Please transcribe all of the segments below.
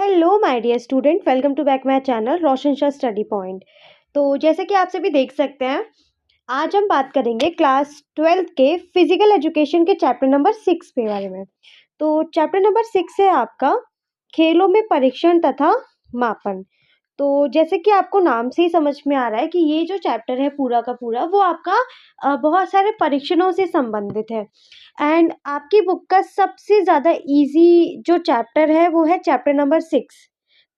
Hello my dear student, welcome to back my channel Roshan Shah study point. तो जैसे कि आप सभी देख सकते हैं, आज हम बात करेंगे क्लास 12th के फिजिकल एजुकेशन के चैप्टर नंबर 6 के बारे में। तो चैप्टर नंबर 6 है आपका खेलों में परीक्षण तथा मापन। तो जैसे कि आपको नाम से ही समझ में आ रहा है कि ये जो चैप्टर है पूरा का पूरा वो आपका बहुत सारे परीक्षणों से संबंधित है। एंड आपकी बुक का सबसे ज़्यादा इजी जो चैप्टर है वो है चैप्टर नंबर 6।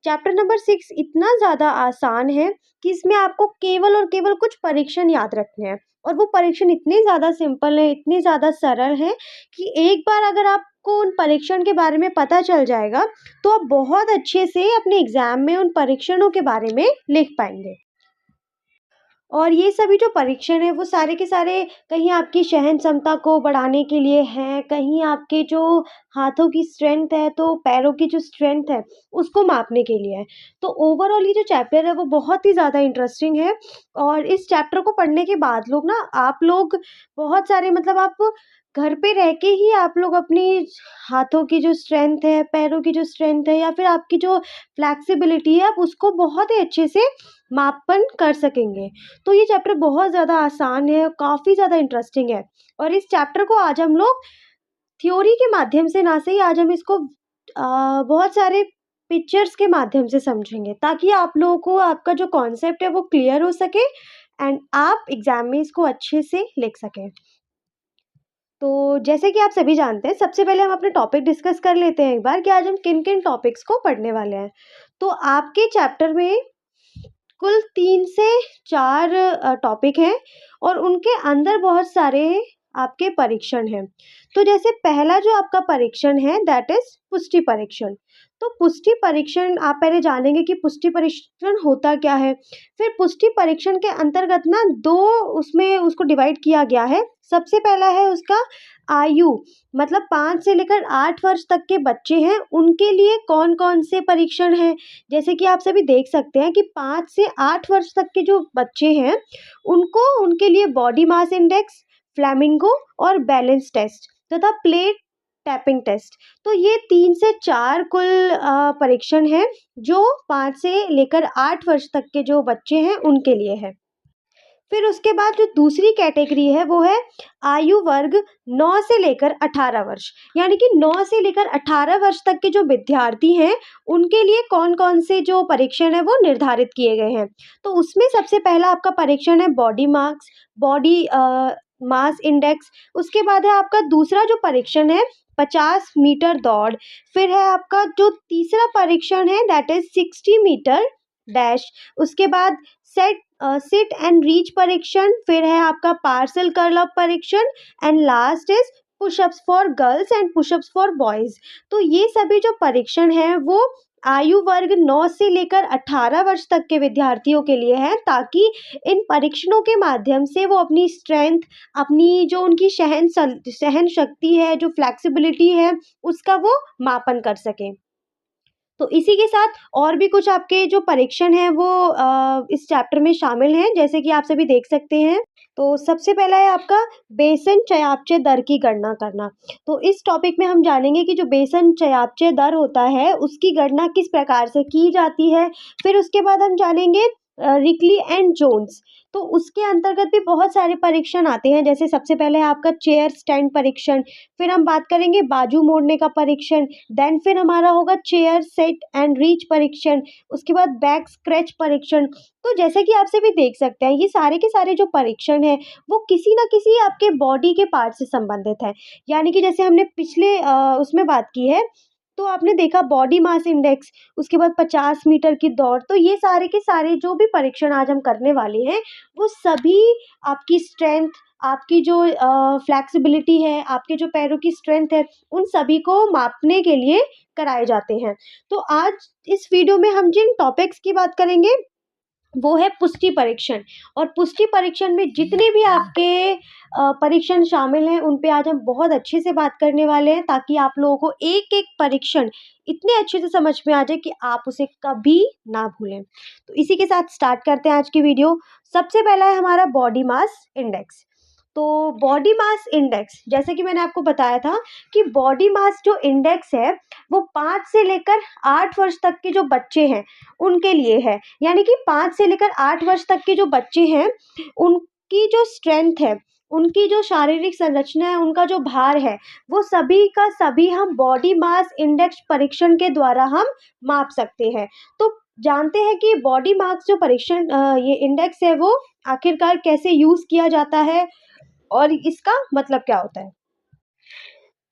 चैप्टर नंबर 6 इतना ज़्यादा आसान है कि इसमें आपको केवल और केवल कुछ परीक्षण याद रखने हैं, और वो परीक्षण इतने ज़्यादा सिंपल हैं, इतने ज़्यादा सरल हैं कि एक बार अगर आपको उन परीक्षण के बारे में पता चल जाएगा, तो आप बहुत अच्छे से अपने एग्ज़ाम में उन परीक्षणों के बारे में लिख पाएँगे। और ये सभी जो परीक्षण हैं वो सारे के सारे कहीं आपकी सहन क्षमता को बढ़ाने के लिए हैं, कहीं आपके जो हाथों की स्ट्रेंथ है, तो पैरों की जो स्ट्रेंथ है, उसको मापने के लिए है। तो ओवरऑल ये जो चैप्टर है वो बहुत ही ज़्यादा इंटरेस्टिंग है, और इस चैप्टर को पढ़ने के बाद आप लोग बहुत सारे आप घर पे रह के ही आप लोग अपनी हाथों की जो स्ट्रेंथ है, पैरों की जो स्ट्रेंथ है, या फिर आपकी जो फ्लेक्सिबिलिटी है, आप उसको बहुत ही अच्छे से मापन कर सकेंगे। तो ये चैप्टर बहुत ज़्यादा आसान है और काफ़ी ज़्यादा इंटरेस्टिंग है, और इस चैप्टर को आज हम लोग थ्योरी के माध्यम से ना सही, आज हम इसको बहुत सारे पिक्चर्स के माध्यम से समझेंगे, ताकि आप लोगों को आपका जो कॉन्सेप्ट है वो क्लियर हो सके एंड आप एग्ज़ाम में इसको अच्छे से लिख सकें। तो जैसे कि आप सभी जानते हैं, सबसे पहले हम अपने टॉपिक डिस्कस कर लेते हैं एक बार कि आज हम किन-किन टॉपिक्स को पढ़ने वाले हैं। तो आपके चैप्टर में कुल 3 से 4 टॉपिक हैं, और उनके अंदर बहुत सारे आपके परीक्षण हैं। तो जैसे पहला जो आपका परीक्षण है दैट इज़ पुष्टि परीक्षण। तो पुष्टि परीक्षण आप पहले जानेंगे कि पुष्टि परीक्षण होता क्या है? फिर पुष्टि परीक्षण के अंतर्गत ना 2 उसमें उसको डिवाइड किया गया है। सबसे पहला है उसका आयु, मतलब 5 से लेकर 8 वर्ष तक के बच्चे हैं, उनके लिए कौन-कौन से परीक्षण हैं। जैसे कि आप सभी देख सकते हैं कि 5 से 8 वर्ष तक के जो बच्चे हैं, उनको उनके लिए बॉडी मास इंडेक्स, फ्लेमिंगो और बैलेंस टेस्ट तथा प्लेट टैपिंग टेस्ट। तो ये 3 से 4 कुल परीक्षण हैं, जो 5 से लेकर 8 वर्ष तक के जो बच्चे हैं, उनके लिए है। फिर उसके बाद जो दूसरी कैटेगरी है वो है आयु वर्ग 9 से लेकर 18 वर्ष, यानी कि 9 से लेकर 18 वर्ष तक के जो विद्यार्थी हैं, उनके लिए कौन-कौन से जो परीक्षण है वो निर्धारित किए गए हैं। तो उसमें सबसे पहला आपका परीक्षण है बॉडी मास इंडेक्स। उसके बाद है आपका दूसरा जो परीक्षण है 50 मीटर दौड़। फिर है आपका जो तीसरा परीक्षण है दैट इज़ 60 मीटर डैश। उसके बाद सिट एंड रीच परीक्षण। फिर है आपका पार्सल कर्ल अप परीक्षण, and last is pushups for girls and pushups for boys. तो ये सभी जो परीक्षण हैं वो आयु वर्ग 9 से लेकर 18 वर्ष तक के विद्यार्थियों के लिए है, ताकि इन परीक्षणों के माध्यम से वो अपनी स्ट्रेंथ, अपनी जो उनकी सहन शक्ति है, जो फ्लेक्सिबिलिटी है, उसका वो मापन कर सकें। तो इसी के साथ और भी कुछ आपके जो परीक्षण हैं वो इस चैप्टर में शामिल हैं, जैसे कि आप सभी देख सकते हैं। तो सबसे पहला है आपका बेसन चयापचय दर की गणना करना। तो इस टॉपिक में हम जानेंगे कि जो बेसन चयापचय दर होता है उसकी गणना किस प्रकार से की जाती है। फिर उसके बाद हम जानेंगे रिकली एंड जोन्स। तो उसके अंतर्गत भी बहुत सारे परीक्षण आते हैं, जैसे सबसे पहले है आपका चेयर स्टैंड परीक्षण। फिर हम बात करेंगे बाजू मोड़ने का परीक्षण। देन फिर हमारा होगा चेयर सेट एंड रीच परीक्षण। उसके बाद बैक स्क्रैच परीक्षण। तो जैसे कि आप सभी देख सकते हैं, ये सारे के सारे जो परीक्षण हैं वो किसी ना किसी आपके बॉडी के पार्ट से संबंधित है। यानी कि जैसे हमने पिछले उसमें बात की है, तो आपने देखा बॉडी मास इंडेक्स, उसके बाद 50 मीटर की दौड़। तो ये सारे के सारे जो भी परीक्षण आज हम करने वाले हैं, वो सभी आपकी स्ट्रेंथ, आपकी जो फ्लेक्सिबिलिटी है, आपके जो पैरों की स्ट्रेंथ है, उन सभी को मापने के लिए कराए जाते हैं। तो आज इस वीडियो में हम जिन टॉपिक्स की बात करेंगे वो है पुष्टि परीक्षण। और पुष्टि परीक्षण में जितने भी आपके परीक्षण शामिल हैं, उन पे आज हम बहुत अच्छे से बात करने वाले हैं, ताकि आप लोगों को एक-एक परीक्षण इतने अच्छे से समझ में आ जाए कि आप उसे कभी ना भूलें। तो इसी के साथ स्टार्ट करते हैं आज की वीडियो। सबसे पहला है हमारा बॉडी मास इंडेक्स। तो बॉडी मास इंडेक्स, जैसे कि मैंने आपको बताया था कि बॉडी मास जो इंडेक्स है वो 5 से लेकर 8 वर्ष तक के जो बच्चे हैं उनके लिए है। यानी कि 5 से लेकर 8 वर्ष तक के जो बच्चे हैं उनकी जो स्ट्रेंथ है, उनकी जो शारीरिक संरचना है, उनका जो भार है, वो सभी का सभी हम बॉडी मास इंडेक्स परीक्षण के द्वारा हम माप सकते हैं। तो जानते हैं कि बॉडी मास जो परीक्षण ये इंडेक्स है वो आखिरकार कैसे यूज़ किया जाता है और इसका मतलब क्या होता है?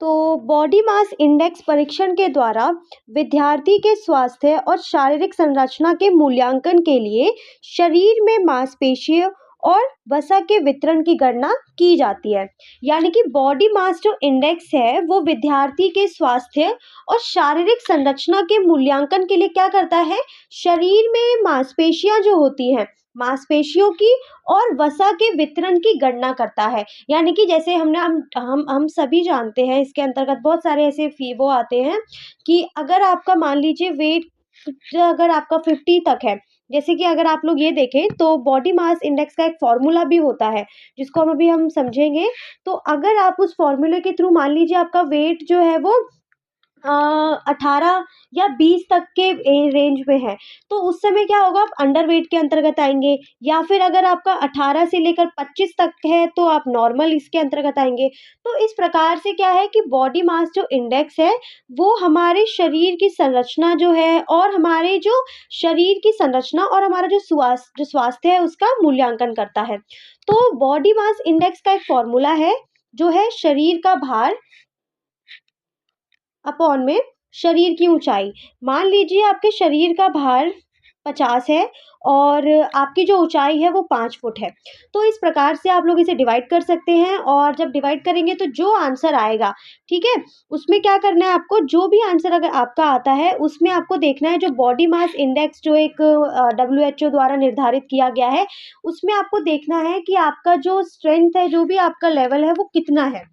तो बॉडी मास इंडेक्स परीक्षण के द्वारा विद्यार्थी के स्वास्थ्य और शारीरिक संरचना के मूल्यांकन के लिए शरीर में मांसपेशियों और वसा के वितरण की गणना की जाती है। यानी कि बॉडी मास जो इंडेक्स है वो विद्यार्थी के स्वास्थ्य और शारीरिक संरचना के मूल्यांकन के लिए क्या करता है, शरीर में मांसपेशियां जो होती हैं, मांसपेशियों की और वसा के वितरण की गणना करता है। यानी कि जैसे हमने हम सभी जानते हैं, इसके अंतर्गत बहुत सारे ऐसे वो आते हैं कि अगर आपका मान लीजिए वेट अगर आपका 50 तक है, जैसे कि अगर आप लोग ये देखें तो बॉडी मास इंडेक्स का एक फॉर्मूला भी होता है जिसको हम समझेंगे। तो अगर आप उस फॉर्मूले के थ्रू मान लीजिए आपका वेट जो है वो 18 या 20 तक के रेंज में है, तो उस समय क्या होगा, आप अंडर वेट के अंतर्गत आएँगे, या फिर अगर आपका 18 से लेकर 25 तक है तो आप नॉर्मल इसके अंतर्गत आएँगे। तो इस प्रकार से क्या है कि बॉडी मास जो इंडेक्स है वो हमारे शरीर की संरचना जो है और हमारे जो शरीर की संरचना और हमारा जो स्वास्थ्य है उसका मूल्यांकन करता है। तो बॉडी मास इंडेक्स का एक फॉर्मूला है जो है शरीर का भार अपॉन में शरीर की ऊंचाई। मान लीजिए आपके शरीर का भार 50 है और आपकी जो ऊंचाई है वो 5 फुट है। तो इस प्रकार से आप लोग इसे डिवाइड कर सकते हैं और जब डिवाइड करेंगे तो जो आंसर आएगा, ठीक है, उसमें क्या करना है आपको, जो भी आंसर अगर आपका आता है उसमें आपको देखना है जो बॉडी मास इंडेक्स जो एक WHO द्वारा निर्धारित किया गया है, उसमें आपको देखना है कि आपका जो स्ट्रेंथ है, जो भी आपका लेवल है वो कितना है।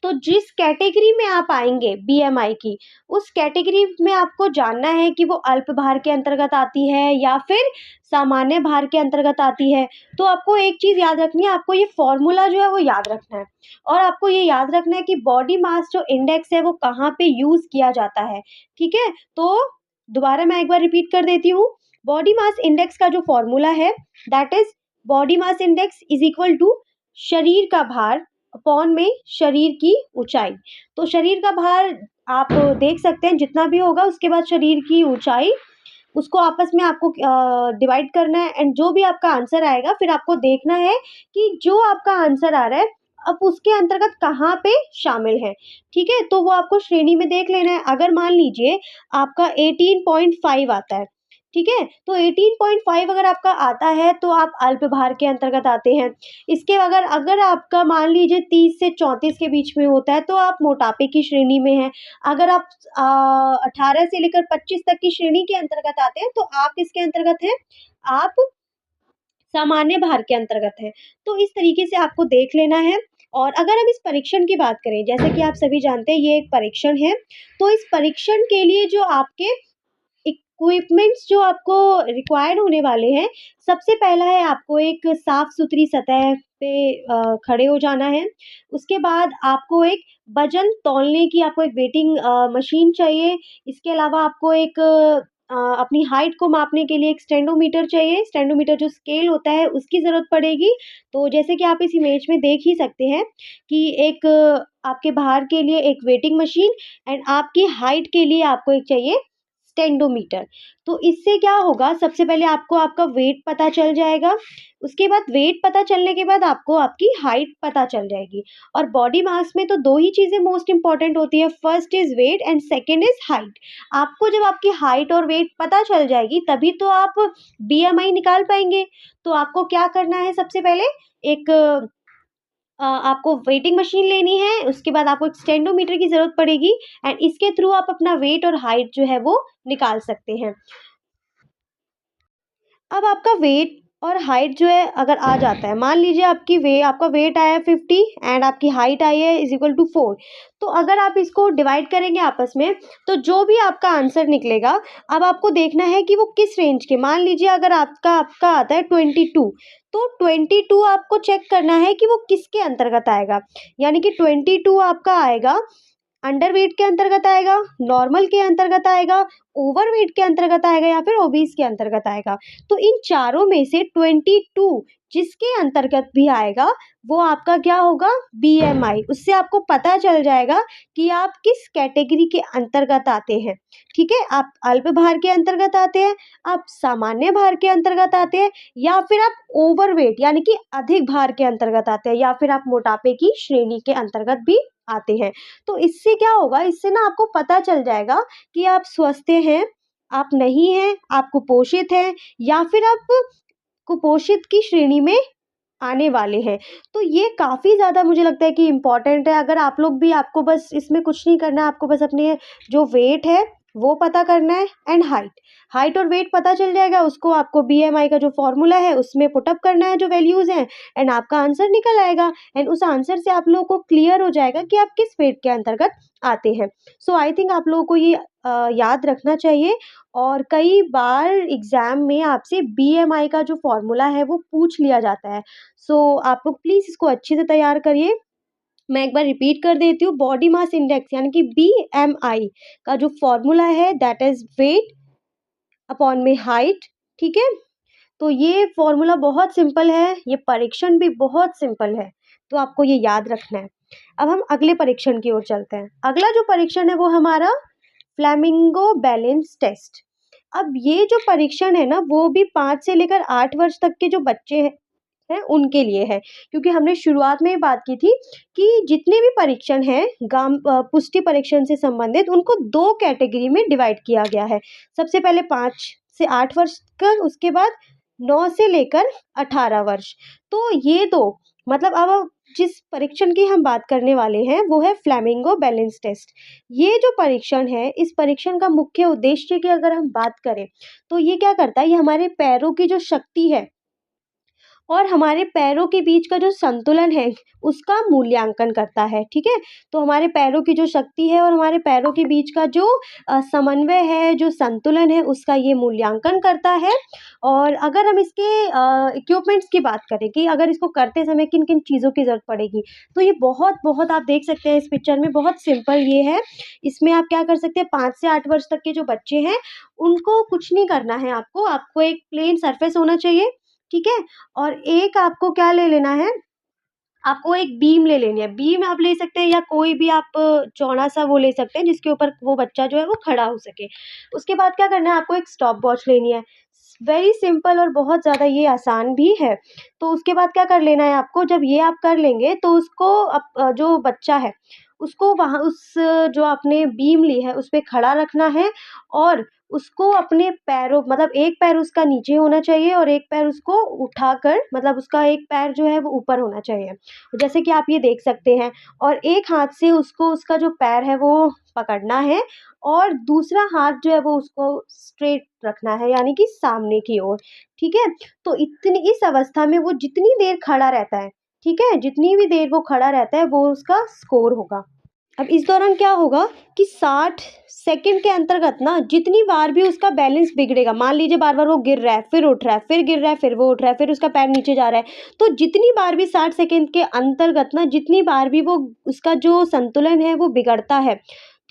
तो जिस कैटेगरी में आप आएँगे बीएमआई की, उस कैटेगरी में आपको जानना है कि वो अल्प भार के अंतर्गत आती है या फिर सामान्य भार के अंतर्गत आती है। तो आपको एक चीज़ याद रखनी है, आपको ये फ़ॉर्मूला जो है वो याद रखना है और आपको ये याद रखना है कि बॉडी मास जो इंडेक्स है वो कहाँ पे यूज़ किया जाता है, ठीक है? तो दोबारा मैं एक बार रिपीट कर देती हूँ, बॉडी मास इंडेक्स का जो फ़ॉर्मूला है that is body mass index is equal to शरीर का भार अपॉन में शरीर की ऊंचाई। तो शरीर का भार आप देख सकते हैं जितना भी होगा, उसके बाद शरीर की ऊंचाई, उसको आपस में आपको डिवाइड करना है एंड जो भी आपका आंसर आएगा फिर आपको देखना है कि जो आपका आंसर आ रहा है अब उसके अंतर्गत कहाँ पे शामिल है, ठीक है? तो वो आपको श्रेणी में देख लेना है। अगर मान लीजिए आपका 18.5 आता है, ठीक है? तो 18.5 अगर आपका आता है तो आप अल्प भार के अंतर्गत आते हैं। इसके अगर अगर आपका मान लीजिए 30 से 34 के बीच में होता है तो आप मोटापे की श्रेणी में हैं। अगर आप 18 से लेकर 25 तक की श्रेणी के अंतर्गत आते हैं तो आप किसके अंतर्गत हैं? आप सामान्य भार के अंतर्गत हैं। तो इस तरीके से आपको देख लेना है। और अगर हम इस परीक्षण की बात करें, जैसे कि आप सभी जानते हैं ये एक परीक्षण है, तो इस परीक्षण के लिए जो आपके इक्विपमेंट्स जो आपको रिक्वायर्ड होने वाले हैं, सबसे पहला है आपको एक साफ-सुथरी सतह पे खड़े हो जाना है। उसके बाद आपको एक वज़न तौलने की आपको एक वेटिंग मशीन चाहिए। इसके अलावा आपको एक अपनी हाइट को मापने के लिए एक स्टेनोमीटर चाहिए। स्टेनोमीटर जो स्केल होता है उसकी ज़रूरत पड़ेगी। तो जैसे कि आप इस इमेज में देख ही सकते हैं कि एक आपके भार के लिए एक वेटिंग मशीन एंड आपकी हाइट के लिए आपको एक चाहिए स्टेंडोमीटर। तो इससे क्या होगा, सबसे पहले आपको आपका वेट पता चल जाएगा, उसके बाद वेट पता चलने के बाद आपको आपकी हाइट पता चल जाएगी। और बॉडी मास में तो 2 ही चीज़ें मोस्ट इम्पोर्टेंट होती है, first is weight and second is height. आपको जब आपकी हाइट और वेट पता चल जाएगी तभी तो आप बीएमआई निकाल पाएँगे। तो आपको क्या करना है, सबसे पहले एक आपको वेटिंग मशीन लेनी है, उसके बाद आपको एक स्टेनोमीटर की ज़रूरत पड़ेगी एंड इसके थ्रू आप अपना वेट और हाइट जो है वो निकाल सकते हैं। अब आपका वेट और हाइट जो है अगर आ जाता है, मान लीजिए आपका वेट आया है 50 एंड आपकी हाइट आई है इज इक्वल टू 4, तो अगर आप इसको डिवाइड करेंगे आपस में, तो जो भी आपका आंसर निकलेगा, अब आपको देखना है कि वो किस रेंज के, मान लीजिए अगर आपका आपका आता है 22, तो 22 आपको चेक करना है कि वो किसके अंतर्गत आएगा, यानी कि 22 आपका आएगा अंडरवेट के अंतर्गत आएगा, नॉर्मल के अंतर्गत आएगा, ओवरवेट के अंतर्गत आएगा या फिर ओबीस के अंतर्गत आएगा। तो इन चारों में से 22 जिसके अंतर्गत भी आएगा वो आपका क्या होगा, बीएमआई। उससे आपको पता चल जाएगा कि आप किस कैटेगरी के अंतर्गत आते हैं। ठीक है, आप अल्प भार के अंतर्गत आते हैं, आप सामान्य भार के अंतर्गत आते हैं, या फिर आप ओवरवेट यानी कि अधिक भार के अंतर्गत आते हैं, या फिर आप मोटापे की श्रेणी के अंतर्गत भी आते हैं। तो इससे क्या होगा, इससे ना आपको पता चल जाएगा कि आप स्वस्थ हैं, आप नहीं हैं, आप कुपोषित हैं, या फिर आप कुपोषित की श्रेणी में आने वाले हैं। तो ये काफ़ी ज़्यादा मुझे लगता है कि इम्पोर्टेंट है। अगर आप लोग भी, आपको बस इसमें कुछ नहीं करना है, आपको बस अपने जो वेट है वो पता करना है एंड हाइट और वेट पता चल जाएगा, उसको आपको बीएमआई का जो फॉर्मूला है उसमें पुट अप करना है जो वैल्यूज़ हैं, एंड आपका आंसर निकल आएगा, एंड उस आंसर से आप लोगों को क्लियर हो जाएगा कि आप किस वेट के अंतर्गत आते हैं। सो आई थिंक आप लोगों को ये याद रखना चाहिए। और कई बार एग्ज़ाम में आपसे बीएमआई का जो फॉर्मूला है वो पूछ लिया जाता है। सो आप लोग प्लीज़ इसको अच्छे से तैयार करिए। मैं एक बार रिपीट कर देती हूँ, बॉडी मास इंडेक्स यानी कि बीएमआई का जो फॉर्मूला है दैट इज़ वेट अपॉन में हाइट। ठीक है? तो ये फॉर्मूला बहुत सिंपल है, ये परीक्षण भी बहुत सिंपल है, तो आपको ये याद रखना है। अब हम अगले परीक्षण की ओर चलते हैं। अगला जो परीक्षण है वो हमारा फ्लेमिंगो बैलेंस टेस्ट। अब ये जो परीक्षण है ना, वो भी 5 से लेकर 8 वर्ष तक के जो बच्चे हैं उनके लिए है, क्योंकि हमने शुरुआत में ही बात की थी कि जितने भी परीक्षण हैं पुष्टि परीक्षण से संबंधित, उनको 2 कैटेगरी में डिवाइड किया गया है। सबसे पहले 5 से 8 वर्ष का, उसके बाद 9 से लेकर 18 वर्ष। तो ये 2, मतलब अब जिस परीक्षण की हम बात करने वाले हैं वो है फ्लेमिंगो बैलेंस टेस्ट। ये जो परीक्षण है, इस परीक्षण का मुख्य उद्देश्य की अगर हम बात करें, तो ये क्या करता है, ये हमारे पैरों की जो शक्ति है और हमारे पैरों के बीच का जो संतुलन है उसका मूल्यांकन करता है। ठीक है, तो हमारे पैरों की जो शक्ति है और हमारे पैरों के बीच का जो समन्वय है, जो संतुलन है, उसका ये मूल्यांकन करता है। और अगर हम इसके इक्विपमेंट्स की बात करें कि अगर इसको करते समय किन किन चीज़ों की ज़रूरत पड़ेगी, तो ये बहुत बहुत आप देख सकते हैं इस पिक्चर में, बहुत सिंपल ये है। इसमें आप क्या कर सकते हैं, 5 से 8 वर्ष तक के जो बच्चे हैं उनको कुछ नहीं करना है, आपको एक प्लेन सरफेस होना चाहिए। ठीक है, और एक आपको क्या ले लेना है, आपको एक बीम ले लेनी है। बीम आप ले सकते हैं या कोई भी आप चौड़ा-सा वो ले सकते हैं जिसके ऊपर वो बच्चा जो है वो खड़ा हो सके। उसके बाद क्या करना है, आपको एक स्टॉप वॉच लेनी है। वेरी सिंपल और बहुत ज़्यादा ये आसान भी है। तो उसके बाद क्या कर लेना है आपको, जब ये आप कर लेंगे तो उसको जो बच्चा है उसको वहाँ उस जो आपने बीम ली है उस पे खड़ा रखना है, और उसको अपने पैरों, मतलब एक पैर उसका नीचे होना चाहिए और एक पैर उसको उठाकर, मतलब उसका एक पैर जो है वो ऊपर होना चाहिए, जैसे कि आप ये देख सकते हैं। और एक हाथ से उसको उसका जो पैर है वो पकड़ना है, और दूसरा हाथ जो है वो उसको स्ट्रेट रखना है, यानी कि सामने की ओर। ठीक है, तो इतनी इस अवस्था में वो जितनी देर खड़ा रहता है, ठीक है, जितनी भी देर वो खड़ा रहता है वो उसका स्कोर होगा। अब इस दौरान क्या होगा कि 60 सेकंड के अंतर्गत ना जितनी बार भी उसका बैलेंस बिगड़ेगा, मान लीजिए बार-बार वो गिर रहा है, फिर उठ रहा है, फिर गिर रहा है, फिर वो उठ रहा है, फिर उसका पैर नीचे जा रहा है, तो जितनी बार भी 60 सेकंड के अंतर्गत ना जितनी बार भी वो उसका जो संतुलन है वो बिगड़ता है,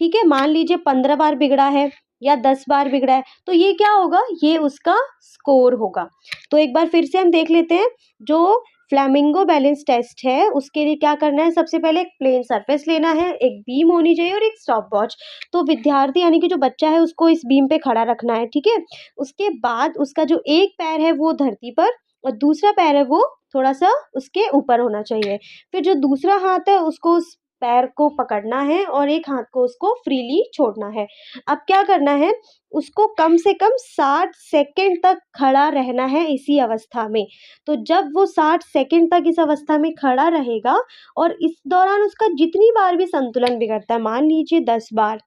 ठीक है? मान लीजिए 15 बार बिगड़ा है या 10 बार बिगड़ा है, तो ये क्या होगा? ये उसका स्कोर होगा। तो एक बार फिर से हम देख लेते हैं, जो फ्लेमिंगो बैलेंस टेस्ट है उसके लिए क्या करना है, सबसे पहले एक प्लेन सरफेस लेना है, एक बीम होनी चाहिए और एक स्टॉप वॉच। तो विद्यार्थी यानी कि जो बच्चा है उसको इस बीम पे खड़ा रखना है, ठीक है? उसके बाद उसका जो एक पैर है वो धरती पर और दूसरा पैर है वो थोड़ा-सा उसके ऊपर होना चाहिए। फिर जो दूसरा हाथ है उसको उस पैर को पकड़ना है और एक हाथ को उसको फ्रीली छोड़ना है। अब क्या करना है, उसको कम से कम 60 सेकंड तक खड़ा रहना है इसी अवस्था में। तो जब वो 60 सेकंड तक इस अवस्था में खड़ा रहेगा और इस दौरान उसका जितनी बार भी संतुलन बिगड़ता है, मान लीजिए 10 बार,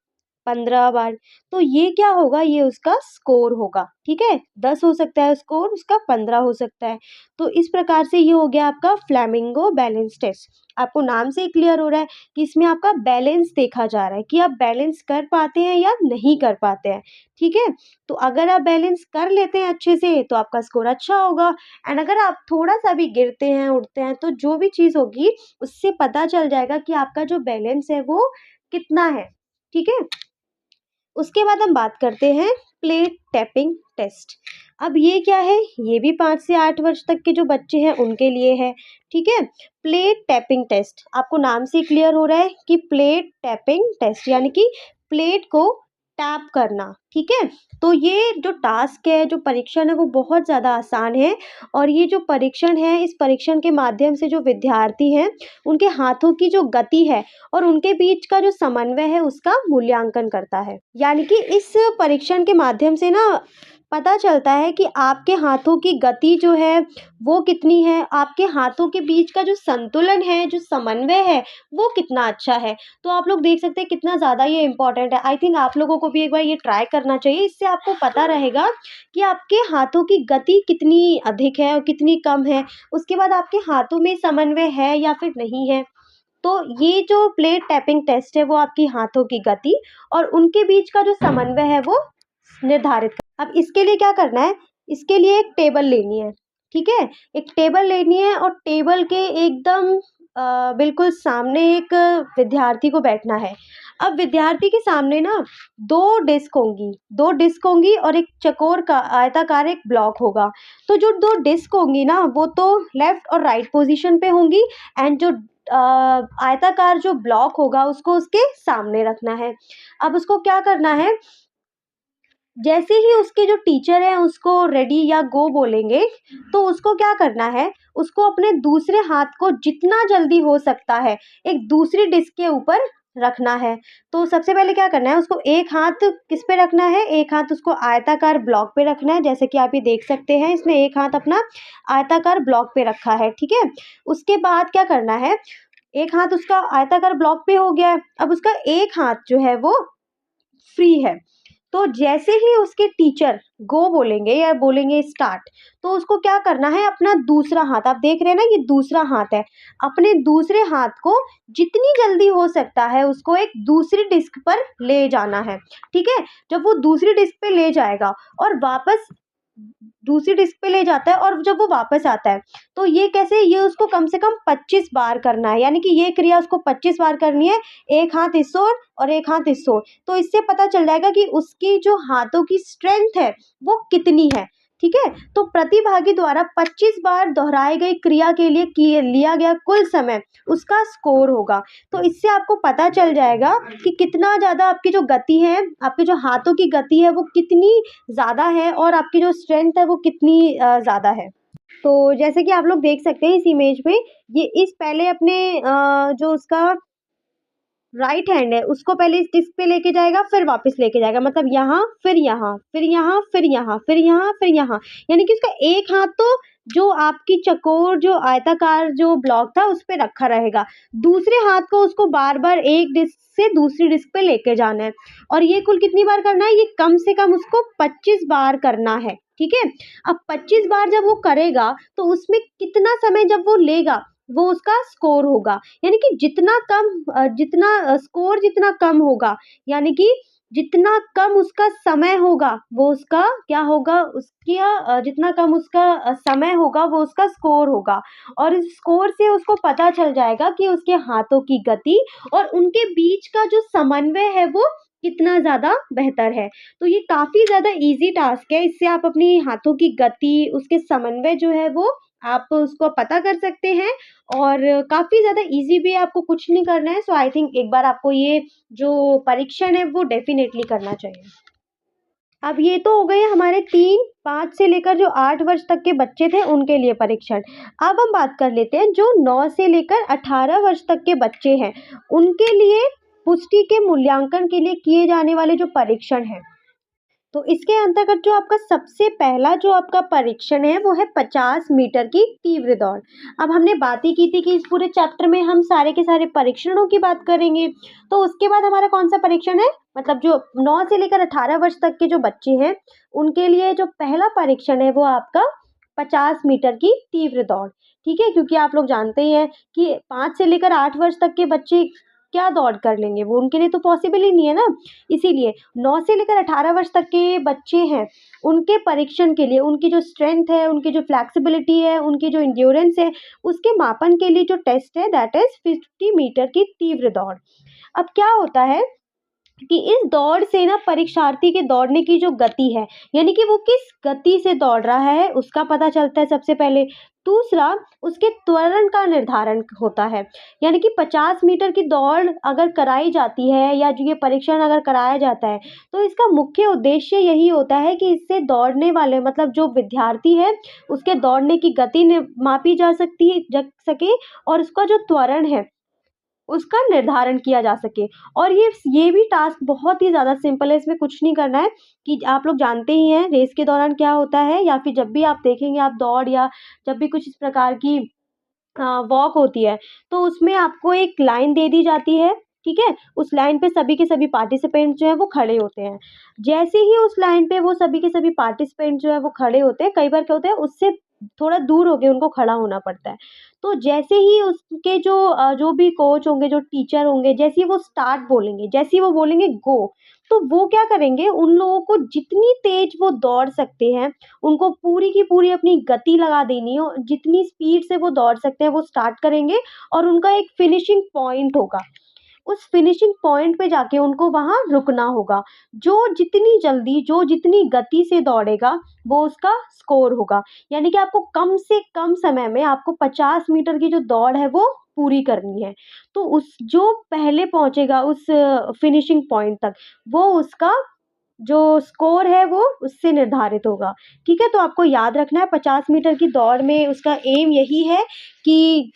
15 बार, तो ये क्या होगा, ये उसका स्कोर होगा, ठीक है। 10 हो सकता है स्कोर उसका, 15 हो सकता है। तो इस प्रकार से ये हो गया आपका फ्लेमिंगो बैलेंस टेस्ट। आपको नाम से ही क्लियर हो रहा है कि इसमें आपका बैलेंस देखा जा रहा है कि आप बैलेंस कर पाते हैं या नहीं कर पाते हैं, ठीक है। तो अगर आप बैलेंस कर लेते हैं अच्छे से तो आपका स्कोर अच्छा होगा, एंड अगर आप थोड़ा-सा भी गिरते हैं, उठते हैं, तो जो भी चीज़ होगी उससे पता चल जाएगा कि आपका जो बैलेंस है वो कितना है, ठीक है। उसके बाद हम बात करते हैं प्लेट टैपिंग टेस्ट। अब ये क्या है? ये भी 5 से 8 वर्ष तक के जो बच्चे हैं उनके लिए है, ठीक है। प्लेट टैपिंग टेस्ट, आपको नाम से ही क्लियर हो रहा है कि प्लेट टैपिंग टेस्ट यानी कि प्लेट को टैप करना, ठीक है। तो ये जो टास्क है, जो परीक्षण है वो बहुत ज़्यादा आसान है, और ये जो परीक्षण है, इस परीक्षण के माध्यम से जो विद्यार्थी हैं, उनके हाथों की जो गति है और उनके बीच का जो समन्वय है उसका मूल्यांकन करता है। यानी कि इस परीक्षण के माध्यम से ना पता चलता है कि आपके हाथों की गति जो है वो कितनी है, आपके हाथों के बीच का जो संतुलन है, जो समन्वय है वो कितना अच्छा है। तो आप लोग देख सकते हैं कितना ज़्यादा ये इम्पोर्टेंट है। आई थिंक आप लोगों को भी एक बार ये ट्राई करना चाहिए, इससे आपको पता रहेगा कि आपके हाथों की गति कितनी अधिक है और कितनी कम है। उसके बाद आपके हाथों में समन्वय है या फिर नहीं है। तो ये जो प्लेट टैपिंग टेस्ट है वो आपकी हाथों की गति और उनके बीच का जो समन्वय है वो निर्धारित कर। अब इसके लिए क्या करना है, इसके लिए एक टेबल लेनी है, ठीक है। एक टेबल लेनी है और टेबल के एकदम बिल्कुल सामने एक विद्यार्थी को बैठना है। अब विद्यार्थी के सामने ना 2 डिस्क होंगी और एक चकोर का आयताकार एक ब्लॉक होगा। तो जो 2 डिस्क होंगी ना वो तो लेफ्ट और राइट पोजीशन पे होंगी, एंड जो आयताकार जो ब्लॉक होगा उसको उसके सामने रखना है। अब उसको क्या करना है, जैसे ही उसके जो टीचर हैं उसको रेडी या गो बोलेंगे, तो उसको क्या करना है, उसको अपने दूसरे हाथ को जितना जल्दी हो सकता है एक दूसरी डिस्क के ऊपर रखना है। तो सबसे पहले क्या करना है, उसको एक हाथ किस पे रखना है, एक हाथ उसको आयताकार ब्लॉक पे रखना है, जैसे कि आप ये देख सकते हैं इसने एक हाथ अपना आयताकार ब्लॉक पे रखा है, ठीक है। उसके बाद क्या करना है, एक हाथ उसका आयताकार ब्लॉक पे हो गया है, अब उसका एक हाथ जो है वो फ्री है। तो जैसे ही उसके टीचर गो बोलेंगे या बोलेंगे स्टार्ट, तो उसको क्या करना है, अपना दूसरा हाथ, आप देख रहे हैं ना ये दूसरा हाथ है, अपने दूसरे हाथ को जितनी जल्दी हो सकता है उसको एक दूसरी डिस्क पर ले जाना है, ठीक है। जब वो दूसरी डिस्क पे ले जाएगा और वापस दूसरी डिस्क पे ले जाता है और जब वो वापस आता है, तो ये कैसे, ये उसको कम से कम 25 बार करना है, यानी कि ये क्रिया उसको 25 बार करनी है, एक हाथ इस ओर और एक हाथ इस ओर। तो इससे पता चल जाएगा कि उसकी जो हाथों की स्ट्रेंथ है वो कितनी है, ठीक है। तो प्रतिभागी द्वारा 25 बार दोहराई गई क्रिया के लिए किए लिया गया कुल समय उसका स्कोर होगा। तो इससे आपको पता चल जाएगा कि कितना ज़्यादा आपकी जो गति है, आपके जो हाथों की गति है वो कितनी ज़्यादा है और आपकी जो स्ट्रेंथ है वो कितनी ज़्यादा है। तो जैसे कि आप लोग देख सकते हैं इस इमेज में, ये इस पहले अपने जो उसका राइट हैंड है उसको पहले इस डिस्क पे लेके जाएगा फिर वापस लेके जाएगा, मतलब यहाँ फिर यहाँ फिर यहाँ फिर यहाँ फिर यहाँ फिर यहाँ, यानी कि उसका एक हाथ तो जो आपकी चकोर जो आयताकार जो ब्लॉक था उस पे रखा रहेगा, दूसरे हाथ को उसको बार बार एक डिस्क से दूसरी डिस्क पे लेके जाना है। और ये कुल कितनी बार करना है, ये कम से कम उसको 25 बार करना है, ठीक है। अब 25 बार जब वो करेगा तो उसमें कितना समय जब वो लेगा वो उसका स्कोर होगा, यानी कि जितना स्कोर जितना कम होगा, यानी कि जितना कम उसका समय होगा वो उसका क्या होगा, उसका जितना कम उसका समय होगा वो उसका स्कोर होगा। और इस स्कोर से उसको पता चल जाएगा कि उसके हाथों की गति और उनके बीच का जो समन्वय है वो कितना ज़्यादा बेहतर है। तो ये काफ़ी ज़्यादा ईज़ी टास्क है, इससे आप अपनी हाथों की गति, उसके समन्वय जो है वो आप उसको पता कर सकते हैं, और काफ़ी ज़्यादा ईज़ी भी है, आपको कुछ नहीं करना है। सो आई थिंक एक बार आपको ये जो परीक्षण है वो डेफ़िनेटली करना चाहिए। अब ये तो हो गए हमारे 3, 5 से लेकर जो 8 वर्ष तक के बच्चे थे उनके लिए परीक्षण। अब हम बात कर लेते हैं जो 9 से लेकर 18 वर्ष तक के बच्चे हैं, उनके लिए पुष्टि के मूल्यांकन के लिए किए जाने वाले जो परीक्षण हैं। तो इसके अंतर्गत जो आपका सबसे पहला जो आपका परीक्षण है वो है 50 मीटर की तीव्र दौड़। अब हमने बात ही की थी कि इस पूरे चैप्टर में हम सारे के सारे परीक्षणों की बात करेंगे, तो उसके बाद हमारा कौन सा परीक्षण है, मतलब जो 9 से लेकर 18 वर्ष तक के जो बच्चे हैं, उनके लिए जो पहला परीक्षण है वो आपका 50 मीटर की तीव्र दौड़, ठीक है? क्योंकि आप लोग जानते ही हैं कि 5 से लेकर 8 वर्ष तक के बच्चे क्या दौड़ कर लेंगे? वो उनके लिए तो पॉसिबल ही नहीं है ना, इसीलिए 9 से लेकर 18 वर्ष तक के बच्चे हैं, उनके परीक्षण के लिए उनकी जो स्ट्रेंथ है, उनकी जो फ्लेक्सिबिलिटी है, उनकी जो एंड्योरेंस है, उसके मापन के लिए जो टेस्ट है दैट इज़ 50 मीटर की तीव्र दौड़। अब क्या होता है कि इस दौड़ से ना परीक्षार्थी के दौड़ने की जो गति है, यानी कि वो किस गति से दौड़ रहा है, उसका पता चलता है सबसे पहले। दूसरा, उसके त्वरण का निर्धारण होता है, यानी कि 50 मीटर की दौड़ अगर कराई जाती है या जो ये परीक्षण अगर कराया जाता है, तो इसका मुख्य उद्देश्य यही होता है कि इससे दौड़ने वाले मतलब जो विद्यार्थी है, उसके दौड़ने की गति मापी जा सकती है जा सके और उसका जो त्वरण है उसका निर्धारण किया जा सके। और ये भी टास्क बहुत ही ज़्यादा सिंपल है, इसमें कुछ नहीं करना है कि आप लोग जानते ही हैं रेस के दौरान क्या होता है या फिर जब भी आप देखेंगे आप दौड़ या जब भी कुछ इस प्रकार की वॉक होती है, तो उसमें आपको एक लाइन दे दी जाती है, ठीक है? उस लाइन पे सभी के सभी पार्टिसिपेंट जो हैं वो खड़े होते हैं। जैसे ही उस लाइन पे वो सभी के सभी पार्टिसिपेंट जो है वो खड़े होते हैं, कई बार क्या होता है उससे थोड़ा दूर होके उनको खड़ा होना पड़ता है। तो जैसे ही उसके जो भी कोच होंगे, जो टीचर होंगे, जैसे ही वो स्टार्ट बोलेंगे, जैसे ही वो बोलेंगे गो, तो वो क्या करेंगे उन लोगों को जितनी तेज़ वो दौड़ सकते हैं उनको पूरी की पूरी अपनी गति लगा देनी है और जितनी स्पीड से वो दौड़ सकते हैं वो स्टार्ट करेंगे और उनका एक फिनिशिंग पॉइंट होगा। उस फिनिशिंग पॉइंट पे जाके उनको वहाँ रुकना होगा। जो जितनी जल्दी, जो जितनी गति से दौड़ेगा, वो उसका स्कोर होगा। यानी कि आपको कम से कम समय में आपको 50 मीटर की जो दौड़ है वो पूरी करनी है। तो उस जो पहले पहुँचेगा उस फिनिशिंग पॉइंट तक, वो उसका जो स्कोर है वो उससे निर्धारित होगा। ठीक है? तो आपको याद रखना है 50 मीटर की दौड़ में उसका एम यही है कि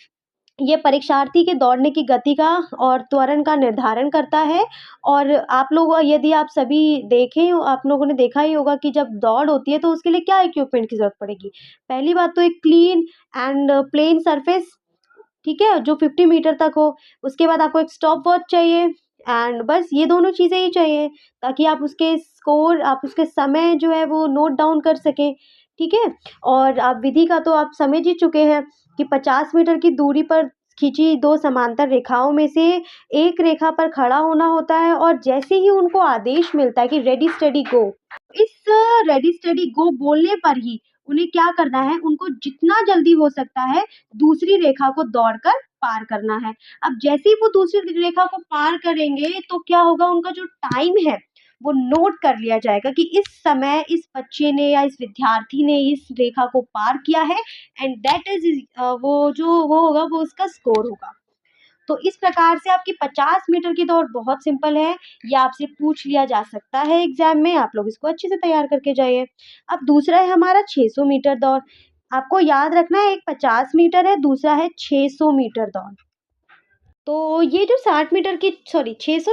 ये परीक्षार्थी के दौड़ने की गति का और त्वरण का निर्धारण करता है और आप लोग यदि आप सभी देखें आप लोगों ने देखा ही होगा कि जब दौड़ होती है तो उसके लिए क्या इक्विपमेंट की ज़रूरत पड़ेगी। पहली बात तो एक क्लीन एंड प्लेन सरफेस, ठीक है? जो 50 मीटर तक हो, उसके बाद आपको एक स्टॉप वॉच चाहिए एंड बस ये दोनों चीज़ें ही चाहिए, ताकि आप उसके स्कोर, आप उसके समय जो है वो नोट डाउन कर सकें, ठीक है? और आप विधि का तो आप समझ ही चुके हैं कि 50 मीटर की दूरी पर खींची 2 समांतर रेखाओं में से एक रेखा पर खड़ा होना होता है और जैसे ही उनको आदेश मिलता है कि रेडी स्टेडी गो, इस रेडी स्टेडी गो बोलने पर ही उन्हें क्या करना है, उनको जितना जल्दी हो सकता है दूसरी रेखा को दौड़कर पार करना है। अब जैसे ही वो दूसरी रेखा को पार करेंगे तो क्या होगा, उनका जो टाइम है वो नोट कर लिया जाएगा कि इस समय इस बच्चे ने या इस विद्यार्थी ने इस रेखा को पार किया है एंड दैट इज़ वो होगा वो उसका स्कोर होगा। तो इस प्रकार से आपकी 50 मीटर की दौड़ बहुत सिंपल है, ये आपसे पूछ लिया जा सकता है एग्ज़ाम में, आप लोग इसको अच्छे से तैयार करके जाइए। अब दूसरा है हमारा 600 मीटर दौड़, आपको याद रखना है एक 50 मीटर है, दूसरा है 600 मीटर दौड़। तो ये जो 600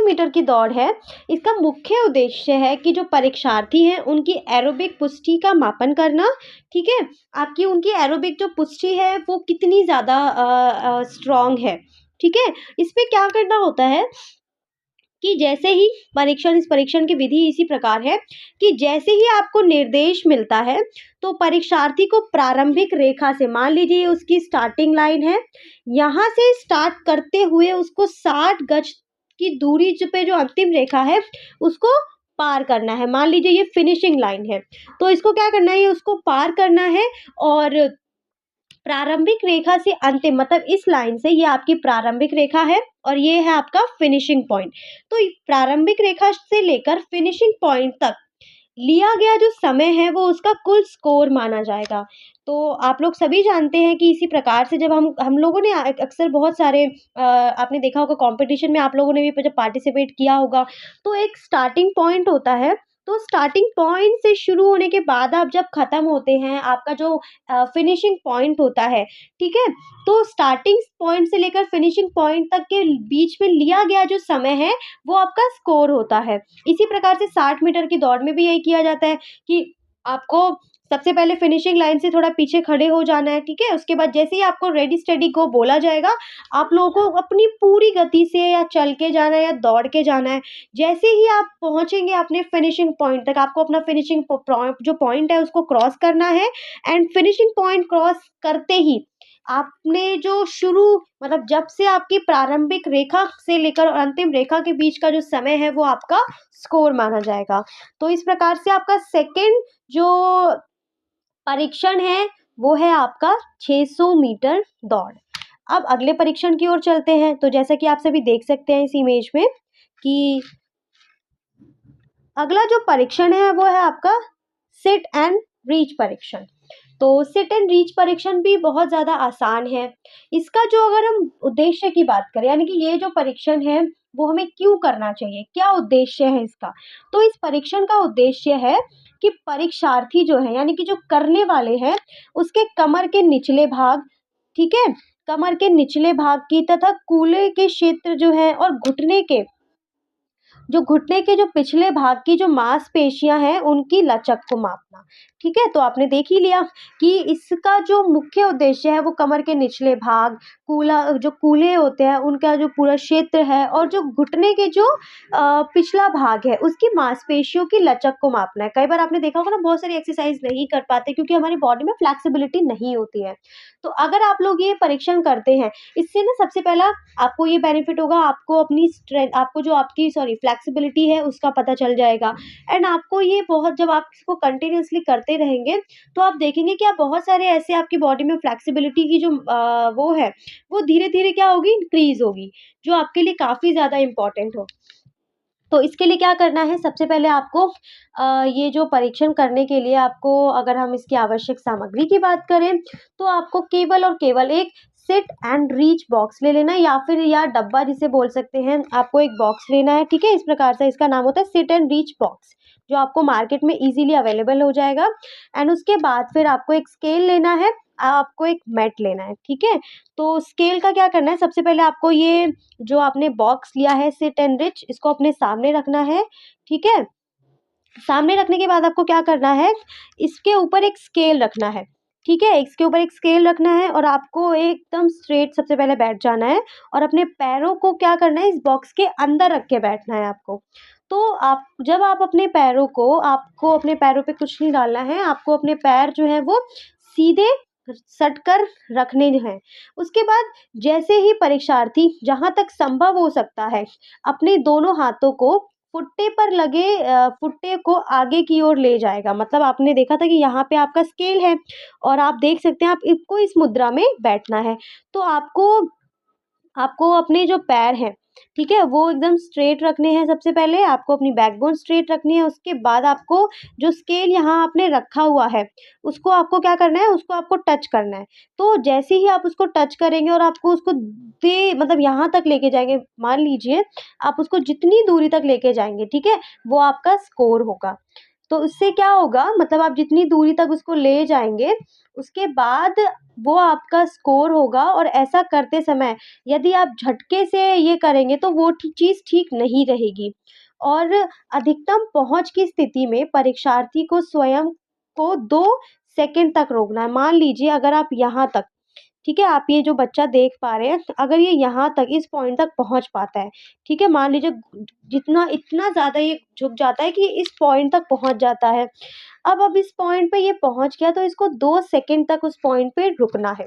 मीटर की दौड़ है, इसका मुख्य उद्देश्य है कि जो परीक्षार्थी हैं, उनकी एरोबिक पुष्टि का मापन करना, ठीक है? आपकी उनकी एरोबिक जो पुष्टि है, वो कितनी ज़्यादा स्ट्रॉन्ग है, ठीक है? इसमें क्या करना होता है कि जैसे ही इस परीक्षण की विधि इसी प्रकार है कि जैसे ही आपको निर्देश मिलता है, तो परीक्षार्थी को प्रारंभिक रेखा से, मान लीजिए उसकी स्टार्टिंग लाइन है, यहाँ से स्टार्ट करते हुए उसको 60 गज की दूरी पे जो अंतिम रेखा है, उसको पार करना है। मान लीजिए ये फिनिशिंग लाइन है, तो इसको क्या करना है, ये उसको पार करना है और प्रारंभिक रेखा से अंतिम मतलब इस लाइन से ये आपकी प्रारंभिक रेखा है और ये है आपका फिनिशिंग पॉइंट। तो प्रारंभिक रेखा से लेकर फिनिशिंग पॉइंट तक लिया गया जो समय है वो उसका कुल स्कोर माना जाएगा। तो आप लोग सभी जानते हैं कि इसी प्रकार से जब हम लोगों ने अक्सर बहुत सारे आपने देखा होगा कॉम्पिटिशन में, आप लोगों ने भी जब पार्टिसिपेट किया होगा, तो एक स्टार्टिंग पॉइंट होता है। तो स्टार्टिंग पॉइंट से शुरू होने के बाद आप जब ख़त्म होते हैं, आपका जो फिनिशिंग पॉइंट होता है, ठीक है? तो स्टार्टिंग पॉइंट से लेकर फिनिशिंग पॉइंट तक के बीच में लिया गया जो समय है, वो आपका स्कोर होता है। इसी प्रकार से 60 मीटर की दौड़ में भी यही किया जाता है कि आपको सबसे पहले फिनिशिंग लाइन से थोड़ा पीछे खड़े हो जाना है, ठीक है? उसके बाद जैसे ही आपको रेडी स्टेडी गो बोला जाएगा, आप लोगों को अपनी पूरी गति से या चल के जाना है या दौड़ के जाना है। जैसे ही आप पहुँचेंगे अपने फिनिशिंग पॉइंट तक, आपको अपना फिनिशिंग जो पॉइंट है उसको क्रॉस करना है एंड फिनिशिंग पॉइंट क्रॉस करते ही आपने जो शुरू मतलब जब से आपकी प्रारंभिक रेखा से लेकर अंतिम रेखा के बीच का जो समय है वो आपका स्कोर माना जाएगा। तो इस प्रकार से आपका सेकंड जो परीक्षण है वो है आपका 600 मीटर दौड़। अब अगले परीक्षण की ओर चलते हैं। तो जैसा कि आप सभी देख सकते हैं इस इमेज में कि अगला जो परीक्षण है वो है आपका सिट एंड रीच परीक्षण। तो सिट एंड रीच परीक्षण भी बहुत ज़्यादा आसान है। इसका जो अगर हम उद्देश्य की बात करें यानी कि ये जो परीक्षण है वो हमें क्यों करना चाहिए, क्या उद्देश्य है इसका? तो इस परीक्षण का उद्देश्य है कि परीक्षार्थी जो है यानी कि जो करने वाले हैं उसके कमर के निचले भाग, ठीक है? कमर के निचले भाग की तथा कूल्हे के क्षेत्र जो है और घुटने के जो पिछले भाग की जो मांसपेशियां हैं उनकी लचक को मापना, ठीक है? तो आपने देख ही लिया कि इसका जो मुख्य उद्देश्य है वो कमर के निचले भाग, जो कूल्हे होते हैं उनका जो पूरा क्षेत्र है और जो घुटने के जो पिछला भाग है उसकी मांसपेशियों की लचक को मापना है। कई बार आपने देखा होगा ना बहुत सारी एक्सरसाइज नहीं कर पाते क्योंकि हमारी बॉडी में फ्लेक्सिबिलिटी नहीं होती है। तो अगर आप लोग ये परीक्षण करते हैं इससे ना सबसे पहला आपको ये बेनिफिट होगा, आपको अपनी स्ट्रेंथ आपको जो आपकी फ्लेक्सिबिलिटी है उसका पता चल जाएगा एंड आपको ये बहुत जब आप इसको कंटिन्यूअसली करते रहेंगे तो आप देखेंगे कि आप बहुत सारे ऐसे आपकी बॉडी में फ्लेक्सिबिलिटी की जो वो है वो धीरे-धीरे क्या होगी इंक्रीज़ होगी, जो आपके लिए काफ़ी ज़्यादा इम्पोर्टेंट हो। तो इसके लिए क्या करना है सबसे पहले आपको ये जो परीक्षण करने के लिए आपको अगर हम इसकी आवश्यक सामग्री की बात करें तो आपको केवल और केवल एक सिट एंड रीच बॉक्स ले लेना है या फिर या डब्बा जिसे बोल सकते हैं, आपको एक बॉक्स लेना है, ठीक है? इस प्रकार से इसका नाम होता है सिट एंड रीच बॉक्स, जो आपको मार्केट में इजीली अवेलेबल हो जाएगा एंड उसके बाद फिर आपको एक स्केल लेना है, आपको एक मैट लेना है, ठीक है? तो स्केल का क्या करना है सबसे पहले आपको ये जो आपने बॉक्स लिया है सिट एंड रिच इसको अपने सामने रखना है, ठीक है? सामने रखने के बाद आपको क्या करना है, इसके ऊपर एक स्केल रखना है, ठीक है? इसके ऊपर एक स्केल रखना है और आपको एकदम स्ट्रेट सबसे पहले बैठ जाना है और अपने पैरों को क्या करना है इस बॉक्स के अंदर रख के बैठना है आपको। तो जब आप अपने पैरों को आपको अपने पैरों पे कुछ नहीं डालना है, आपको अपने पैर जो हैं वो सीधे सट कर रखने हैं। उसके बाद जैसे ही परीक्षार्थी जहाँ तक संभव हो सकता है, अपने दोनों हाथों को फुट्टे पर लगे फुट्टे को आगे की ओर ले जाएगा। मतलब आपने देखा था कि यहाँ पे आपका स्केल है और आप देख सकते हैं आप इसको इस मुद्रा में बैठना है। तो आपको आपको अपने जो पैर हैं, ठीक है? वो एकदम स्ट्रेट रखने हैं सबसे पहले, आपको अपनी बैकबोन स्ट्रेट रखनी है, उसके बाद आपको जो स्केल यहाँ आपने रखा हुआ है, उसको आपको क्या करना है, उसको आपको टच करना है। तो जैसे ही आप उसको टच करेंगे और आपको उसको मतलब यहाँ तक लेके जाएँगे, मान लीजिए आप उसको जितनी दूरी तक लेके जाएँगे, ठीक है? वो आपका स्कोर होगा। तो उससे क्या होगा मतलब आप जितनी दूरी तक उसको ले जाएँगे, उसके बाद वो आपका स्कोर होगा और ऐसा करते समय यदि आप झटके से ये करेंगे तो वो चीज़ ठीक नहीं रहेगी और अधिकतम पहुँच की स्थिति में परीक्षार्थी को स्वयं को 2 सेकंड तक रोकना है। मान लीजिए अगर आप यहाँ तक, ठीक है? आप ये जो बच्चा देख पा रहे हैं, अगर ये यहाँ तक इस पॉइंट तक पहुँच पाता है, ठीक है? मान लीजिए जितना इतना ज़्यादा ये झुक जाता है कि इस पॉइंट तक पहुँच जाता है। अब इस पॉइंट पे ये पहुँच गया तो इसको 2 सेकंड तक उस पॉइंट पे रुकना है।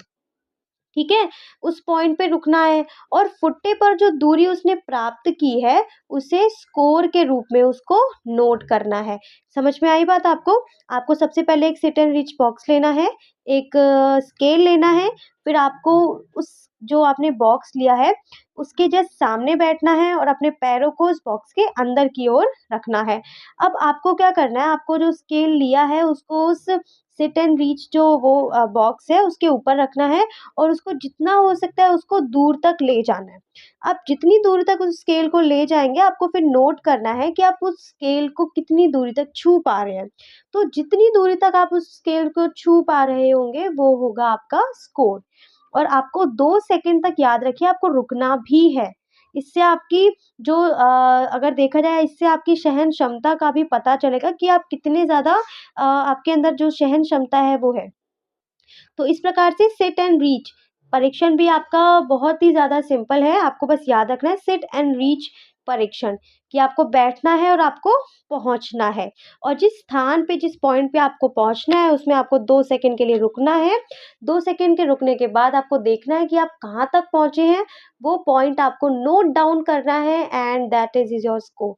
ठीक है? उस पॉइंट पे रुकना है और फुट्टे पर जो दूरी उसने प्राप्त की है, उसे स्कोर के रूप में उसको नोट करना है। समझ में आई बात आपको? आपको सबसे पहले एक सिट एंड रीच बॉक्स लेना है, एक स्केल लेना है, फिर आपको उस जो आपने बॉक्स लिया है, उसके जस्ट सामने बैठना है और अपने पैरों को उस बॉक्स के अंदर की ओर रखना है। अब आपको क्या करना है, आपको जो स्केल लिया है, उसको उस सिट एंड रीच जो वो बॉक्स है, उसके ऊपर रखना है और उसको जितना हो सकता है उसको दूर तक ले जाना है। आप जितनी दूर तक उस स्केल को ले जाएँगे आपको फिर नोट करना है कि आप उस स्केल को कितनी दूरी तक छू पा रहे हैं। तो जितनी दूरी तक आप उस स्केल को छू पा रहे होंगे वो होगा आपका स्कोर। और आपको 2 सेकंड तक याद रखिए आपको रुकना भी है। इससे आपकी जो अगर देखा जाए, इससे आपकी सहन क्षमता का भी पता चलेगा कि आप कितने ज़्यादा आपके अंदर जो सहन क्षमता है वो है। तो इस प्रकार से सिट एंड रीच परीक्षण भी आपका बहुत ही ज़्यादा सिंपल है। आपको बस याद रखना है सिट एंड रीच परीक्षण, कि आपको बैठना है और आपको पहुँचना है, और जिस स्थान पे, जिस पॉइंट पे आपको पहुँचना है उसमें आपको 2 सेकंड के लिए रुकना है। 2 सेकंड के रुकने के बाद आपको देखना है कि आप कहाँ तक पहुँचे हैं, वो पॉइंट आपको नोट डाउन करना है, and that is your score.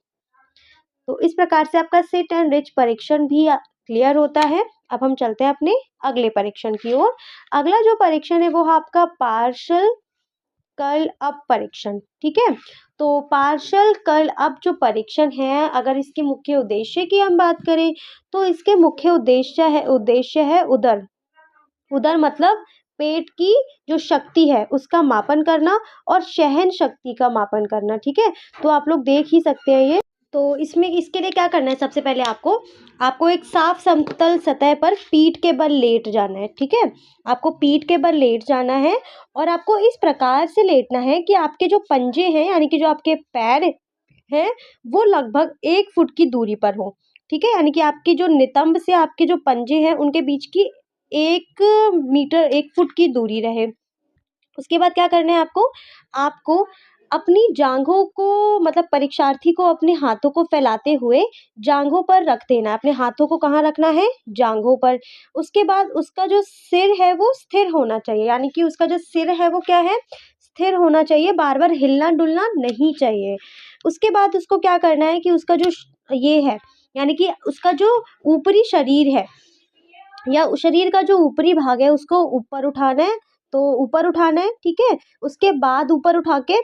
तो इस प्रकार से आपका सिट एंड रिच परीक्षण भी क्लियर होता है। अब हम चलते हैं अपने अगले परीक्षण की ओर। अगला जो परीक्षण है वो है आपका पार्शियल कर्ल अप परीक्षण, ठीक है? तो पार्शियल कर्ल अप जो परीक्षण है, अगर इसके मुख्य उद्देश्य की हम बात करें, तो इसके मुख्य उद्देश्य है उदर। उदर मतलब पेट की जो शक्ति है उसका मापन करना, और सहन शक्ति का मापन करना, ठीक है? तो आप लोग देख ही सकते हैं ये। तो इसमें इसके लिए क्या करना है, सबसे पहले आपको एक साफ समतल सतह पर पीठ के बल लेट जाना है, ठीक है? आपको पीठ के बल लेट जाना है, और आपको इस प्रकार से लेटना है कि आपके जो पंजे हैं, यानी कि जो आपके पैर हैं, वो लगभग 1 फुट की दूरी पर हो, ठीक है? यानी कि आपकी जो नितंब से आपके जो पंजे हैं उनके बीच की 1 मीटर 1 फुट की दूरी रहे। उसके बाद क्या करना है आपको? आपको अपनी जाँघों को, मतलब परीक्षार्थी को अपने हाथों को फैलाते हुए जाँघों पर रख देना है। अपने हाथों को कहाँ रखना है? जाँघों पर। उसके बाद उसका जो सिर है वो स्थिर होना चाहिए, यानी कि उसका जो सिर है वो क्या है? स्थिर होना चाहिए, बार-बार हिलना-डुलना नहीं चाहिए। उसके बाद उसको क्या करना है कि उसका जो ये है, यानी कि उसका जो ऊपरी शरीर है, या शरीर का जो ऊपरी भाग है उसको ऊपर उठाना है, तो ऊपर उठाना है, ठीक है? उसके बाद ऊपर उठा के,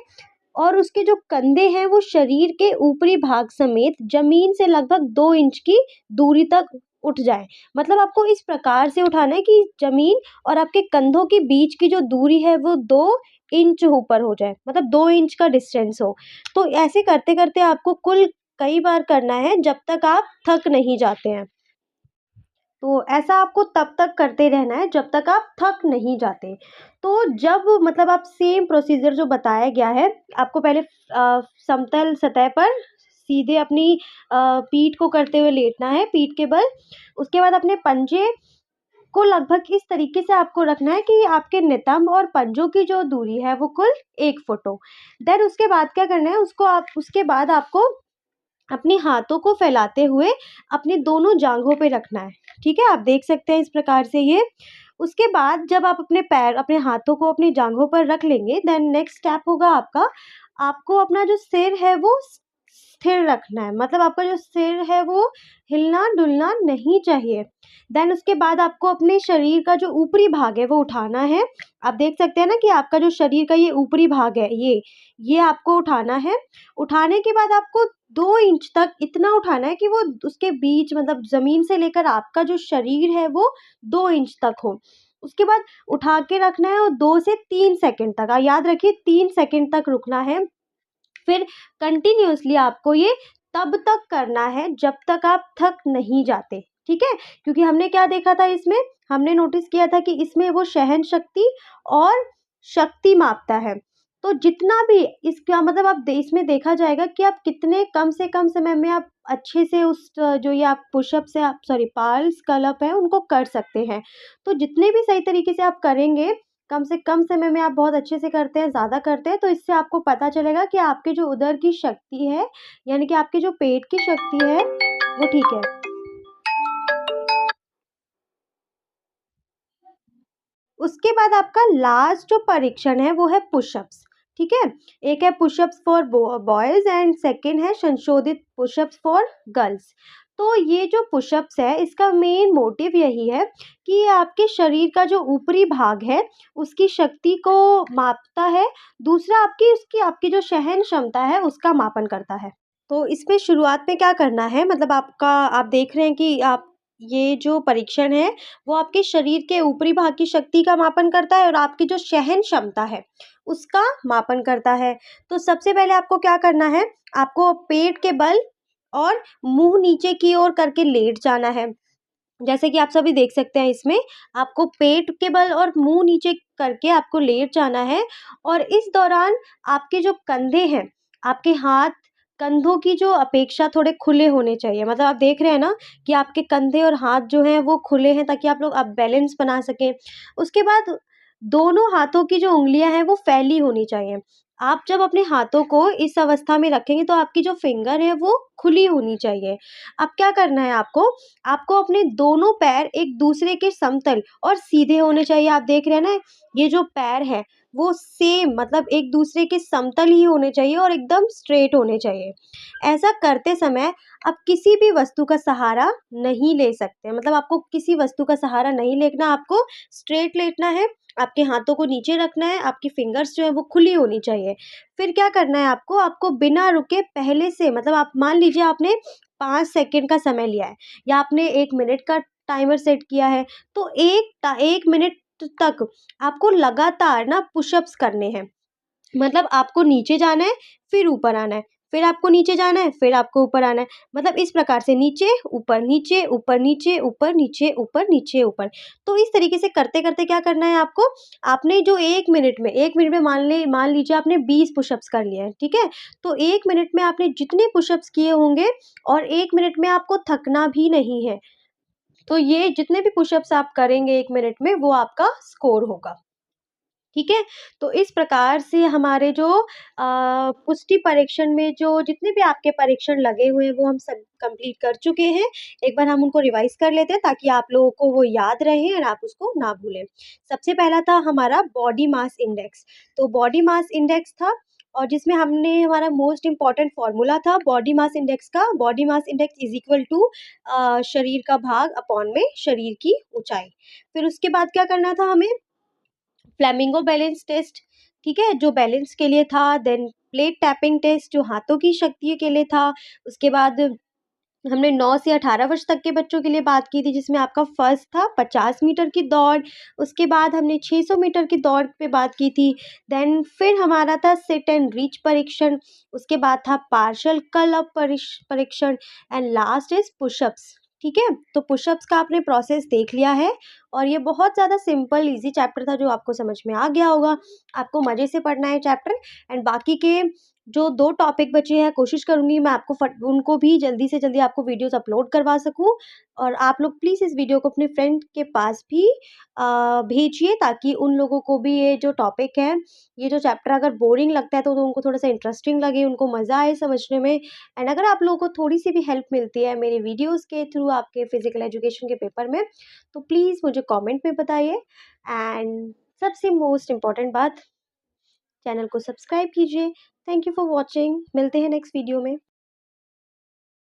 और उसके जो कंधे हैं वो शरीर के ऊपरी भाग समेत ज़मीन से लगभग 2 इंच की दूरी तक उठ जाए। मतलब आपको इस प्रकार से उठाना है कि ज़मीन और आपके कंधों के बीच की जो दूरी है वो 2 इंच ऊपर हो जाए, मतलब 2 इंच का डिस्टेंस हो। तो ऐसे करते-करते आपको कुल कई बार करना है जब तक आप थक नहीं जाते हैं। तो ऐसा आपको तब तक करते रहना है जब तक आप थक नहीं जाते। तो जब, मतलब आप सेम प्रोसीजर जो बताया गया है, आपको पहले समतल सतह पर सीधे अपनी पीठ को करते हुए लेटना है, पीठ के बल। उसके बाद अपने पंजे को लगभग इस तरीके से आपको रखना है कि आपके नितंब और पंजों की जो दूरी है वो कुल 1 फुट हो। देन उसके बाद क्या करना है, उसके बाद आपको अपने हाथों को फैलाते हुए अपनी दोनों जांघों पे रखना है, ठीक है? आप देख सकते हैं इस प्रकार से ये। उसके बाद जब आप अपने हाथों को अपनी जांघों पर रख लेंगे, देन नेक्स्ट स्टेप होगा आपका, आपको अपना जो सिर है वो स्थिर रखना है, मतलब आपका जो सिर है वो हिलना-डुलना नहीं चाहिए। देन उसके बाद आपको अपने शरीर का जो ऊपरी भाग है वो उठाना है। आप देख सकते हैं ना कि आपका जो शरीर का ये ऊपरी भाग है, ये आपको उठाना है। उठाने के बाद आपको 2 इंच तक इतना उठाना है कि वो उसके बीच, मतलब ज़मीन से लेकर आपका जो शरीर है वो 2 इंच तक हो। उसके बाद उठा के रखना है, और 2 से 3 सेकंड तक, याद रखिए 3 सेकंड तक रुकना है। फिर कंटिन्यूअसली आपको ये तब तक करना है जब तक आप थक नहीं जाते, ठीक है? क्योंकि हमने क्या देखा था इसमें, हमने नोटिस किया था कि इसमें वो सहन शक्ति और शक्ति मापता है। तो जितना भी इसका, मतलब इसमें देखा जाएगा कि आप कितने कम से कम समय में आप अच्छे से जो ये आप पुशअप्स है, आप सॉरी पार्ल्स कर्ल अप है उनको कर सकते हैं। तो जितने भी सही तरीके से आप करेंगे, कम से कम समय में आप बहुत अच्छे से करते हैं, ज़्यादा करते हैं, तो इससे आपको पता चलेगा कि आपके जो उदर की शक्ति है, यानी कि आपके जो पेट की शक्ति है, वो ठीक है। उसके बाद आपका लास्ट जो परीक्षण है वो है पुशअप्स, ठीक है? एक है pushups for boys, and second है संशोधित पुशअप्स फॉर गर्ल्स। तो ये जो पुशअप्स है इसका मेन मोटिव यही है कि ये आपके शरीर का जो ऊपरी भाग है उसकी शक्ति को मापता है। दूसरा आपकी जो सहन क्षमता है उसका मापन करता है। तो इसमें शुरुआत में क्या करना है, मतलब आप देख रहे हैं कि आप ये जो परीक्षण है वो आपके शरीर के ऊपरी भाग की शक्ति का मापन करता है और आपकी जो सहन क्षमता है उसका मापन करता है। तो सबसे पहले आपको क्या करना है, आपको पेट के बल और मुंह नीचे की ओर करके लेट जाना है। जैसे कि आप सभी देख सकते हैं इसमें आपको पेट के बल और मुंह नीचे करके आपको लेट जाना है और इस दौरान आपके जो कंधे हैं, आपके हाथ कंधों की जो अपेक्षा थोड़े खुले होने चाहिए। मतलब आप देख रहे हैं ना कि आपके कंधे और हाथ जो हैं वो खुले हैं ताकि आप लोग बैलेंस बना सकें। उसके बाद दोनों हाथों की जो उँगलियाँ हैं वो फैली होनी चाहिए। आप जब अपने हाथों को इस अवस्था में रखेंगे तो आपकी जो फिंगर है वो खुली होनी चाहिए। अब क्या करना है आपको, आपको अपने दोनों पैर एक दूसरे के समतल और सीधे होने चाहिए। आप देख रहे हैं ना, ये जो पैर है वो सेम मतलब एक दूसरे के समतल ही होने चाहिए और एकदम स्ट्रेट होने चाहिए। ऐसा करते समय आप किसी भी वस्तु का सहारा नहीं ले सकते। मतलब आपको किसी वस्तु का सहारा नहीं लेना, आपको स्ट्रेट लेटना है, आपके हाथों को नीचे रखना है, आपकी फिंगर्स जो है वो खुली होनी चाहिए। फिर क्या करना है आपको, आपको बिना रुके पहले से मतलब आप मान लीजिए आपने 5 सेकंड का समय लिया है या आपने 1 मिनट का टाइमर सेट किया है, तो 1 मिनट तक आपको लगातार ना पुशअप्स करने हैं। मतलब आपको नीचे जाना है, फिर ऊपर आना है, फिर आपको नीचे जाना है, फिर आपको ऊपर आना है। मतलब इस प्रकार से नीचे, ऊपर, नीचे, ऊपर, नीचे, ऊपर, नीचे, ऊपर, नीचे, ऊपर। तो इस तरीके से करते-करते क्या करना है आपको, आपने जो 1 मिनट में मान लीजिए आपने 20 पुशअप्स कर लिए हैं, ठीक है? तो 1 मिनट में आपने जितने पुशअप्स किए होंगे और 1 मिनट में आपको थकना भी नहीं है। तो ये जितने भी पुशअप्स आप करेंगे 1 मिनट में, वो आपका स्कोर होगा। ठीक है? तो इस प्रकार से हमारे जो पुष्टि परीक्षण में जो जितने भी आपके परीक्षण लगे हुए हैं, वो हम सब कंप्लीट कर चुके हैं। एक बार हम उनको रिवाइज़ कर लेते हैं ताकि आप लोगों को वो याद रहे और आप उसको ना भूलें। सबसे पहला था हमारा बॉडी मास इंडेक्स। तो बॉडी मास इंडेक्स था और जिसमें हमने हमारा मोस्ट इम्पोर्टेंट फ़ॉर्मूला था बॉडी मास इंडेक्स का। Body mass index is equal to शरीर का भाग अपॉन में शरीर की ऊँचाई। फिर उसके बाद क्या करना था हमें, फ्लेमिंगो बैलेंस टेस्ट, ठीक है? जो बैलेंस के लिए था, देन प्लेट टैपिंग टेस्ट जो हाथों की शक्ति के लिए था। उसके बाद हमने 9 से 18 वर्ष तक के बच्चों के लिए बात की थी जिसमें आपका फर्स्ट था 50 मीटर की दौड़, उसके बाद हमने 600 मीटर की दौड़ पे बात की थी। देन फिर हमारा था सिट एंड रीच परीक्षण, उसके बाद था पार्शियल कर्ल अप परीक्षण एंड लास्ट इज़ पुशअप्स, ठीक है? तो पुशअप्स का आपने प्रोसेस देख लिया है और ये बहुत ज़्यादा सिंपल ईज़ी चैप्टर था जो आपको समझ में आ गया होगा। आपको मज़े से पढ़ना है चैप्टर एंड बाकी के जो 2 टॉपिक बचे हैं कोशिश करूँगी मैं आपको फट उनको भी जल्दी से जल्दी आपको वीडियोज़ अपलोड करवा सकूँ और आप लोग प्लीज़ इस वीडियो को अपने फ्रेंड के पास भी भेजिए ताकि उन लोगों को भी ये जो टॉपिक है, ये जो चैप्टर अगर बोरिंग लगता है तो उनको थोड़ा-सा इंटरेस्टिंग लगे, उनको मज़ा आए समझने में एंड अगर आप लोगों को थोड़ी-सी भी हेल्प मिलती है मेरे वीडियोज़ के थ्रू आपके फिज़िकल एजुकेशन के पेपर में, तो प्लीज़ मुझे कमेंट में बताइए एंड सबसे मोस्ट इम्पोर्टेंट बात, चैनल को सब्सक्राइब कीजिए। Thank you for watching. मिलते हैं नेक्स्ट वीडियो में।